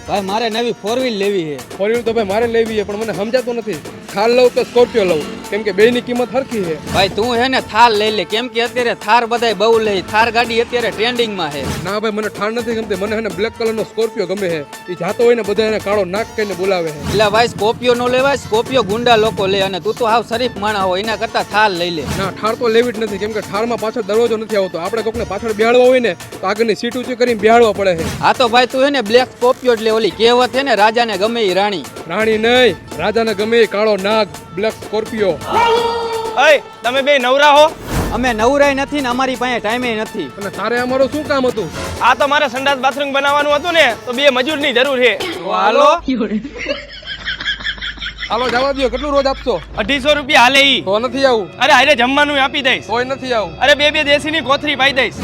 ભાઈ મારે નવી 4 વ્હીલ લેવી છે. 4 વ્હીલ તો ભાઈ મારે લેવી છે, પણ મને સમજાતું નથી થાર લઉં કે સ્કોર્પિયો લઉં, કેમ કે બેની કિંમત સરખી છે. ભાઈ તું હે ને થાર લઈ લે, કેમ કે અત્યારે થાર બધાય બહુ લે. થાર ગાડી અત્યારે ટ્રેન્ડિંગમાં છે. ના ભાઈ મને થાર નથી ગમતી, મને હે ને બ્લેક કલરનો સ્કોર્પિયો ગમે છે. એ જાતો હોય ને બધા એને કાળો નાક કહીને બોલાવે છે. એટલે ભાઈ સ્કોર્પિયો નો લેવાય, સ્કોર્પિયો ગુંડા લોકો લે, અને તું તો હાવ શરીફ માણસ હોય, એના કરતા થાર લઈ લે. ના થાર તો લેવી જ નથી, કેમ કે થારમાં પાછળ દરવાજો નથી આવતો. આપણે કોકને પાછળ બેહાડવા હોય ને તો આગળની સીટ ઊંચી કરીને બેહાડવા પડે છે. હા તો ભાઈ તું હે ને બ્લેક સ્કોર્પિયો જ લે. ઓલી કહેવત છે ને, રાજાને ગમે એ રાણી. રાણી નહીં, રાજાને ગમે એ કાળો નાગ, બ્લેક સ્કોર્પિયો. અય તમે બે નવરા હો? અમે નવરાય નથી ને અમારી પાસે ટાઈમે નથી. અને તારે અમારું શું કામ હતું? આ તો મારે સંડાસ બાથરૂમ બનાવવાનું હતું ને, તો 2 મજૂરની જરૂર છે. હાલો હાલો જવા દો. કેટલું રોજ આપશો? 250 રૂપિયા હાલે ઈ. તો નથી આવું. અરે હારે જમવાનું આપી દઈશ. તોય નથી આવું. અરે 2 દેશીની કોથરી પાઈ દઈશ.